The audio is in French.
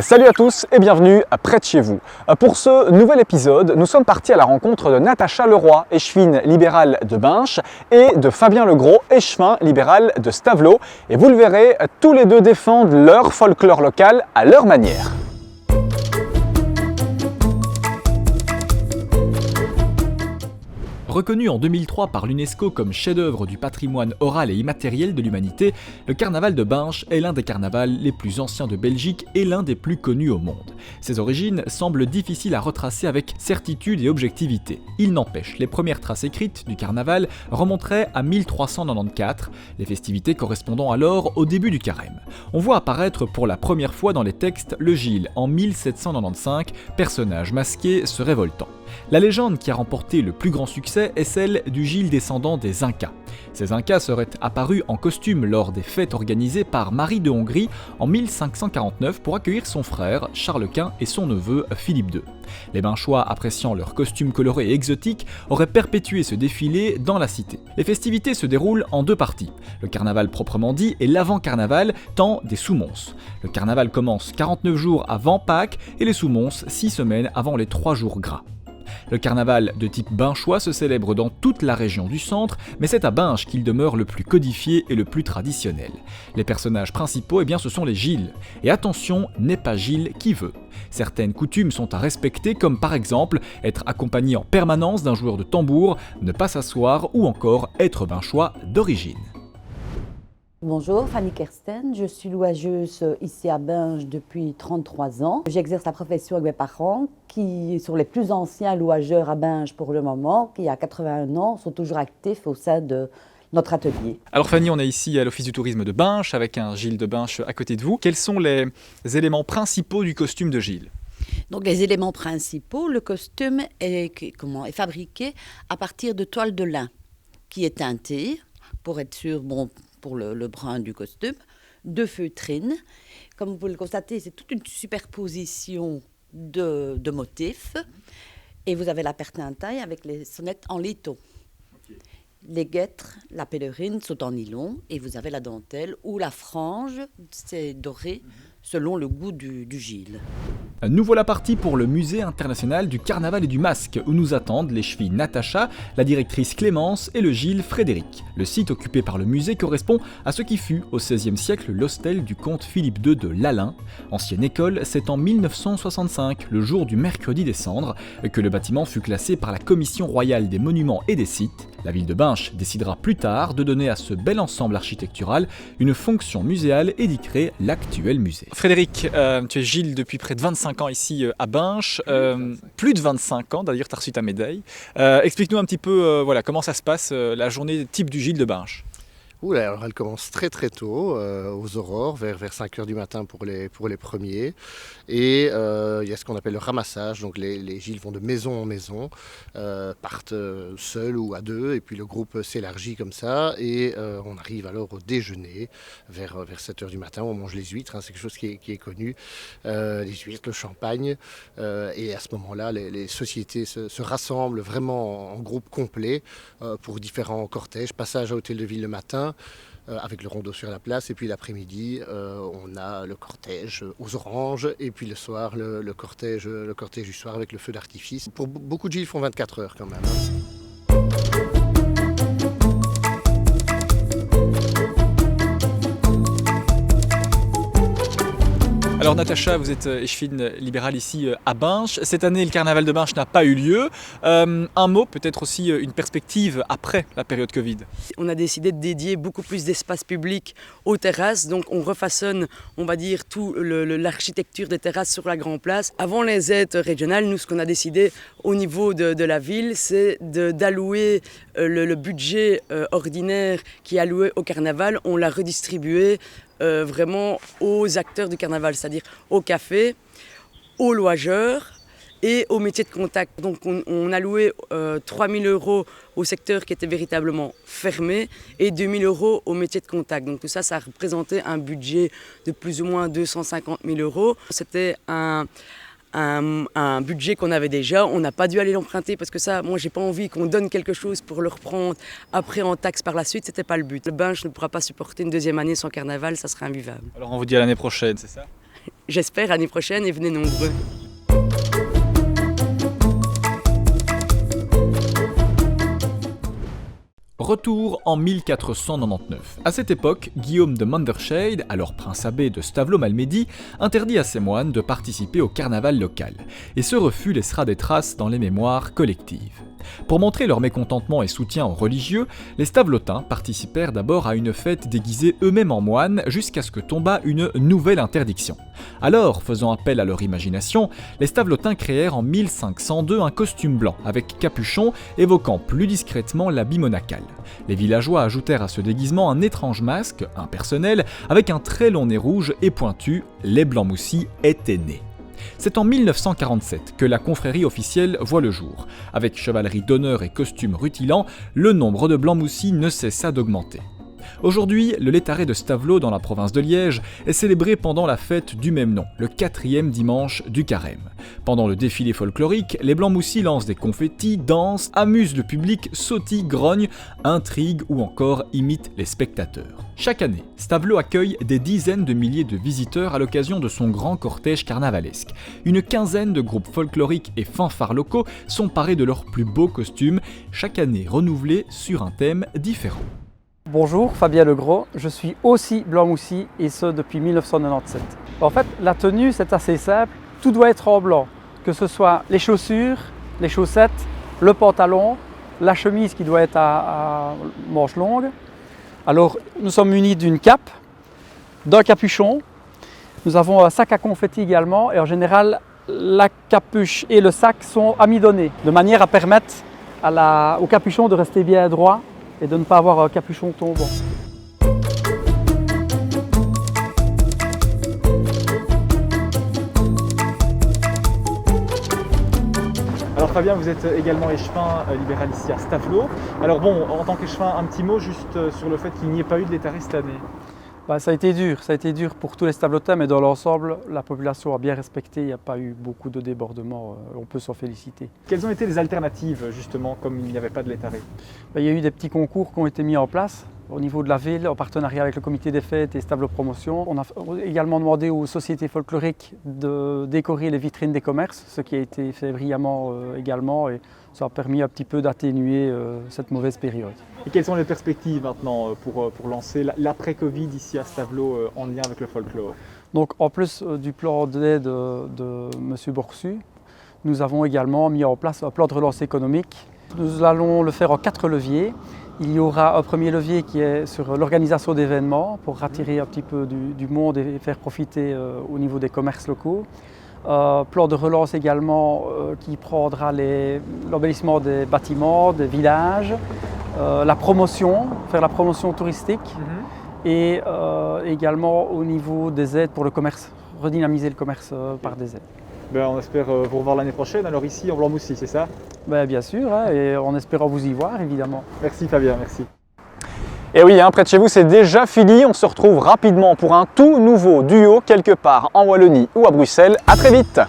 Salut à tous et bienvenue près de chez vous. Pour ce nouvel épisode, nous sommes partis à la rencontre de Natacha Leroy, échevine libérale de Binche, et de Fabien Legros, échevin libéral de Stavelot. Et vous le verrez, tous les deux défendent leur folklore local à leur manière. Reconnu en 2003 par l'UNESCO comme chef-d'œuvre du patrimoine oral et immatériel de l'humanité, le carnaval de Binche est l'un des carnavals les plus anciens de Belgique et l'un des plus connus au monde. Ses origines semblent difficiles à retracer avec certitude et objectivité. Il n'empêche, les premières traces écrites du carnaval remonteraient à 1394, les festivités correspondant alors au début du carême. On voit apparaître pour la première fois dans les textes le Gilles en 1795, personnage masqué se révoltant. La légende qui a remporté le plus grand succès est celle du Gilles descendant des Incas. Ces Incas seraient apparus en costume lors des fêtes organisées par Marie de Hongrie en 1549 pour accueillir son frère Charles Quint et son neveu Philippe II. Les Binchois, appréciant leurs costumes colorés et exotiques, auraient perpétué ce défilé dans la cité. Les festivités se déroulent en deux parties, le carnaval proprement dit et l'avant-carnaval, temps des Soumons. Le carnaval commence 49 jours avant Pâques et les Soumons 6 semaines avant les 3 jours gras. Le carnaval de type binchois se célèbre dans toute la région du centre, mais c'est à Binche qu'il demeure le plus codifié et le plus traditionnel. Les personnages principaux, ce sont les Gilles. Et attention, n'est pas Gilles qui veut. Certaines coutumes sont à respecter, comme par exemple être accompagné en permanence d'un joueur de tambour, ne pas s'asseoir ou encore être binchois d'origine. Bonjour, Fanny Kersten, je suis louageuse ici à Binche depuis 33 ans. J'exerce la profession avec mes parents qui sont les plus anciens louageurs à Binche pour le moment, qui à 81 ans sont toujours actifs au sein de notre atelier. Alors Fanny, on est ici à l'Office du tourisme de Binche avec un Gilles de Binche à côté de vous. Quels sont les éléments principaux du costume de Gilles ? Donc les éléments principaux, le costume est fabriqué à partir de toile de lin qui est teintée pour être sûr, pour le brun du costume, de feutrine. Comme vous pouvez le constater, c'est toute une superposition de motifs. Et vous avez la pertintaille avec les sonnettes en lito. Okay. Les guêtres, la pèlerine sont en nylon et vous avez la dentelle ou la frange, c'est doré selon le goût du Gilles. Nous voilà partis pour le musée international du carnaval et du masque, où nous attendent les chevilles Natacha, la directrice Clémence et le Gilles Frédéric. Le site occupé par le musée correspond à ce qui fut au XVIe siècle l'hostel du comte Philippe II de Lalaing. Ancienne école, c'est en 1965, le jour du mercredi des cendres, que le bâtiment fut classé par la Commission royale des monuments et des sites. La ville de Binche décidera plus tard de donner à ce bel ensemble architectural une fonction muséale et d'y créer l'actuel musée. Frédéric, tu es Gilles depuis près de 25 ans ici à Binche, plus de 25 ans, d'ailleurs tu as reçu ta médaille. Explique-nous un petit peu comment ça se passe, la journée type du Gilles de Binche. Alors elle commence très très tôt, aux aurores, vers 5h du matin pour les premiers. Et il y a ce qu'on appelle le ramassage, donc les Gilles vont de maison en maison, partent seuls ou à deux, et puis le groupe s'élargit comme ça, et on arrive alors au déjeuner, vers 7h du matin, on mange les huîtres, c'est quelque chose qui est connu, les huîtres, le champagne, et à ce moment-là, les sociétés se rassemblent vraiment en groupe complet pour différents cortèges, passage à Hôtel de Ville le matin, avec le rondeau sur la place, et puis l'après-midi on a le cortège aux oranges, et puis le soir le cortège du soir avec le feu d'artifice. Pour beaucoup de Gilles, ils font 24 heures quand même. Alors Natacha, vous êtes échevine libérale ici à Binche. Cette année, le carnaval de Binche n'a pas eu lieu. Un mot, peut-être aussi une perspective après la période Covid. On a décidé de dédier beaucoup plus d'espace public aux terrasses. Donc on refaçonne, on va dire, tout l'architecture des terrasses sur la Grand Place. Avant les aides régionales, nous, ce qu'on a décidé au niveau de la ville, c'est d'allouer le budget ordinaire qui est alloué au carnaval. On l'a redistribué vraiment aux acteurs du carnaval, c'est-à-dire au café, aux louageurs et aux métiers de contact. Donc on a loué 3 000 € au secteur qui était véritablement fermé et 2 000 € au métier de contact. Donc tout ça, ça représentait un budget de plus ou moins 250 000 €. C'était un budget qu'on avait déjà, on n'a pas dû aller l'emprunter parce que ça, moi j'ai pas envie qu'on donne quelque chose pour le reprendre après en taxe par la suite, c'était pas le but. Le Binche ne pourra pas supporter une deuxième année sans carnaval, ça serait invivable. Alors on vous dit à l'année prochaine, c'est ça ? j'espère, l'année prochaine et venez nombreux. Retour en 1499. À cette époque, Guillaume de Manderscheid, alors prince abbé de Stavelot-Malmedy, interdit à ses moines de participer au carnaval local, et ce refus laissera des traces dans les mémoires collectives. Pour montrer leur mécontentement et soutien aux religieux, les Stavelotins participèrent d'abord à une fête déguisés eux-mêmes en moines jusqu'à ce que tomba une nouvelle interdiction. Alors, faisant appel à leur imagination, les Stavelotins créèrent en 1502 un costume blanc avec capuchon évoquant plus discrètement l'habit monacal. Les villageois ajoutèrent à ce déguisement un étrange masque, impersonnel, avec un très long nez rouge et pointu, les Blancs-Moussis étaient nés. C'est en 1947 que la confrérie officielle voit le jour. Avec chevalerie d'honneur et costumes rutilants, le nombre de Blancs-Moussis ne cessa d'augmenter. Aujourd'hui, le Létaré de Stavelot dans la province de Liège est célébré pendant la fête du même nom, le 4e dimanche du carême. Pendant le défilé folklorique, les Blancs-Moussis lancent des confettis, dansent, amusent le public, sautillent, grognent, intriguent ou encore imitent les spectateurs. Chaque année, Stavelot accueille des dizaines de milliers de visiteurs à l'occasion de son grand cortège carnavalesque. Une quinzaine de groupes folkloriques et fanfares locaux sont parés de leurs plus beaux costumes, chaque année renouvelés sur un thème différent. Bonjour, Fabien Legros, je suis aussi Blanc-Moussis et ce depuis 1997. En fait, la tenue c'est assez simple, tout doit être en blanc, que ce soit les chaussures, les chaussettes, le pantalon, la chemise qui doit être à manches longues. Alors nous sommes munis d'une cape, d'un capuchon, nous avons un sac à confetti également et en général la capuche et le sac sont amidonnés de manière à permettre au capuchon de rester bien droit et de ne pas avoir un capuchon tombant. Alors Fabien, vous êtes également échevin libéral ici à Stavelot. Alors bon, en tant qu'échevin, un petit mot juste sur le fait qu'il n'y ait pas eu de Létaré cette année. Ça a été dur pour tous les Stavelotins, mais dans l'ensemble, la population a bien respecté, il n'y a pas eu beaucoup de débordements, on peut s'en féliciter. Quelles ont été les alternatives justement, comme il n'y avait pas de Létaré? Il y a eu des petits concours qui ont été mis en place au niveau de la ville, en partenariat avec le comité des fêtes et Stavelot Promotion. On a également demandé aux sociétés folkloriques de décorer les vitrines des commerces, ce qui a été fait brillamment également, et ça a permis un petit peu d'atténuer cette mauvaise période. Et quelles sont les perspectives maintenant pour lancer l'après-Covid ici à Stavelot en lien avec le folklore? Donc en plus du plan d'aide de M. Borsu, nous avons également mis en place un plan de relance économique. Nous allons le faire en 4 leviers. Il y aura un premier levier qui est sur l'organisation d'événements pour attirer un petit peu du monde et faire profiter au niveau des commerces locaux. Plan de relance également qui prendra l'embellissement des bâtiments, des villages, la promotion, faire la promotion touristique et également au niveau des aides pour le commerce, redynamiser le commerce par des aides. On espère vous revoir l'année prochaine, alors ici en Blanc-Moussis, c'est ça? Bien sûr, et en espérant vous y voir évidemment. Merci Fabien, merci. Et oui, près de chez vous c'est déjà fini, on se retrouve rapidement pour un tout nouveau duo quelque part en Wallonie ou à Bruxelles. À très vite!